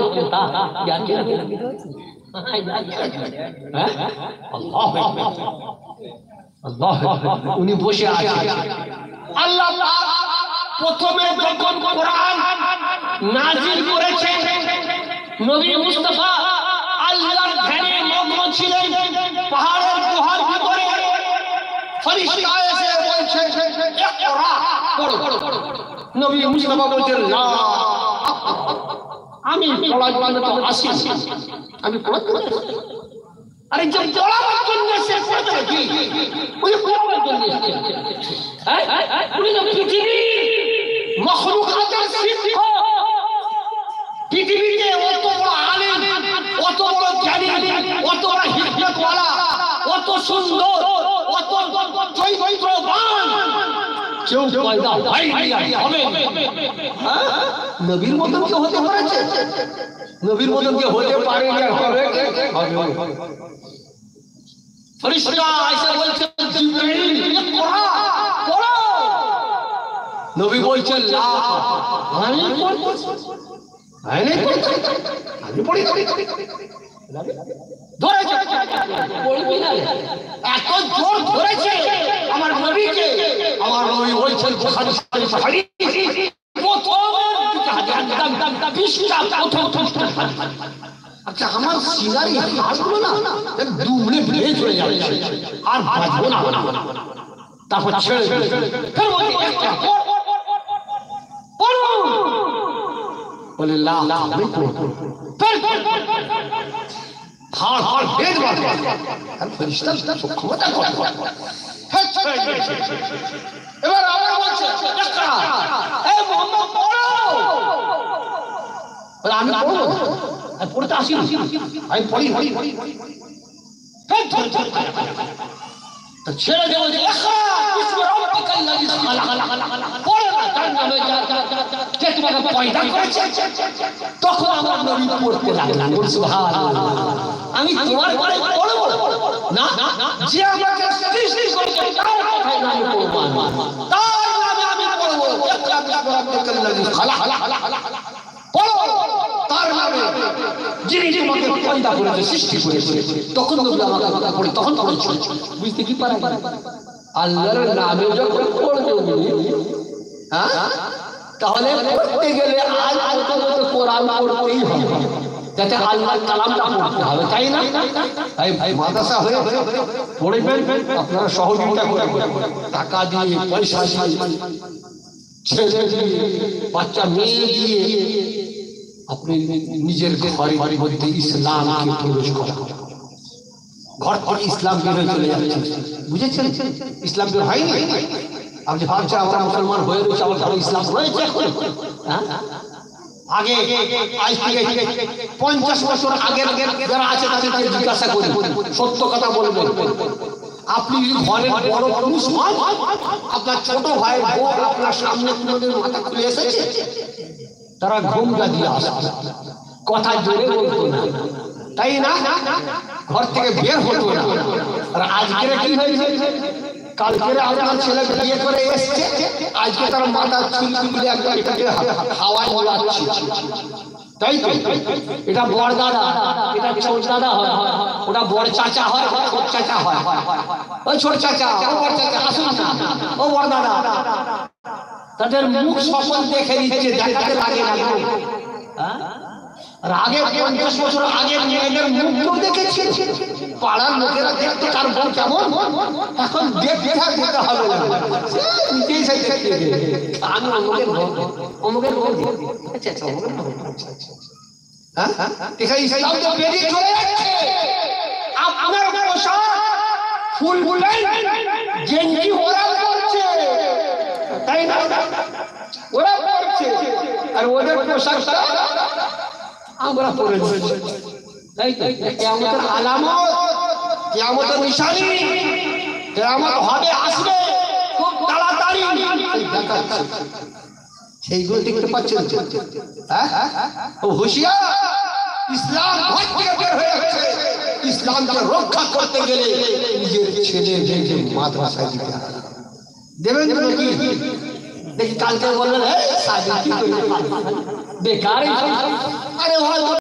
চিন্তা উনি বসে আছেন আল্লাহ প্রথমে যখন কোরআন নাজিল করেছেন নবী মুস্তাফা আল্লাহর ধ্যানে মগ্ন ছিলেন পাহাড়ের গুহার ভিতরে ফেরেশতা এসে বলছে ইকরা পড়ো নবী মুস্তাফা বলছেন লা আমি পড়ার জন্য তো আসি আমি পড়তে আরে যে পড়ার জন্য সে পড়বে কি ওই পড়ার জন্য হ্যাঁ উনি তো পৃথিবী মখলুকাতের শিক্ষক পৃথিবীতে অত বড় আলেম অত বড় জ্ঞানী অত বড় হিকমতওয়ালা অত সুন্দর অত চৈত্রবান কেউ পয়দা হয়নি হবে নবীর মতন কি হতে পারে নবীর মতন কি হতে পারে আর হবে ফেরেশতা এসে বলছেন জিবরাইল ইকরা পড়ো নবী বলছেন লা আমি পড়ি ধরেছে পড়বি না এত জোর ধরেছে আমার নবীকে আমার নবী বলছেন বুখারী শরীফ আচ্ছা আমার সিনারি হাসগুলো না দুমড়ে ভেঙে চলে যাবে আর বাঁচবো না তারপর ছেড়ে বলে হাড় হাড় বেদ বাঁধে এবার আবার বলছে আমি পড়তে আসি আমি পড়ি ছেড়ে দেবো তখন আমার নবী পড়তে লাগলাম আমি তোমার ঘরে পড়বো না যে আমাকে সৃষ্টি করেছে তার কথাই আমি পড়বো তার নামে আমি পড়বো তার নামে যিনি তোমাকে পয়দা করেছে সৃষ্টি করেছে তখন নবী আমাকে কথা পড়ে তখন পড়েছে বুঝতে কি পারে আল্লাহর নামে যখন পড়বে হ্যাঁ তাহলে পড়তে গেলে আজ পর্যন্ত কোরআন পড়তেই হবে যাতে আল্লাহর কালামটা পড়তে হবে তাই না ভাই মাদ্রাসা হয়ে পড়বেন আপনারা সহযোগিতা করবেন টাকা দিয়ে পয়সা দিয়ে ছেলে দিয়ে বাচ্চা মেয়ে দিয়ে আপনি নিজের ঘরের মধ্যে ইসলামকে প্রবেশ করান ঘর থেকে ইসলাম বের হয়ে চলে যাচ্ছে বুঝেছেন ইসলাম বের হয়নি আপনি ভাবছেন আমরা মুসলমান হয়ে রয়েছে আমার ঘরে ইসলাম রয়েছে হ্যাঁ আগে আজ থেকে 50 বছর আগের যারা আছে তাদেরকে জিজ্ঞাসা করি সত্য কথা বলবেন আপনি যদি ঘরের বড় পুরুষ হন আপনার ছোট ভাই বউ আপনার সামনে কোনোদিন মাথা খুলে এসেছে তারা ঘুমটা দিয়ে আসে কথা জোরে বলতো না তাই না ঘর থেকে বের হতো না আর আজকে কি হয়েছে কালকে আপনার ছেলে বিয়ে করে এসেছে আজকে তার মাথা চুলগুলি একটাকে হাওয়ায় ওড়াচ্ছে তাই তো এটা বড় দাদা এটা ছোট দাদা হয় ওটা বড় চাচা হয় ছোট চাচা হয় ওই ছোট চাচা ও বড় চাচা আসুন না ও বড় দাদা তাদের মুখ সকল দেখে দিচ্ছে দেখাতে লাগে না হ্যাঁ আর আগে 50 বছর আগের মেয়েদের মুখ দেখেছি পাড়ার লোকেরা দেখতে কার বউ কেমন এখন দেখতে হবে না নিজেই সেই আমি অমুকের বউ আচ্ছা আচ্ছা অমুকের বউ হ্যাঁ দেখা ইসলাম তো বেরিয়ে চলে যাচ্ছে আপনার পোশাক ফুল ফুলাই গেঞ্জি ওরা করছে তাই না ওরা করছে আর ওদের পোশাকটা আমরা পরে তাই তো কিয়ামতের আলামত কিয়ামতের নিশানি কিয়ামত হবে আসবে খুব তাড়াতাড়ি সেইগুলো দেখতে পাচ্ছেন হ্যাঁ ও হুঁশিয়ার ইসলাম ঘর থেকে বের হয়ে যাচ্ছে ইসলামকে রক্ষা করতে গেলে নিজের ছেলে মেয়েকে মাদ্রাসায় দিতে হবে দেবেন কি দেখি কালকে বললেন বেকার আরে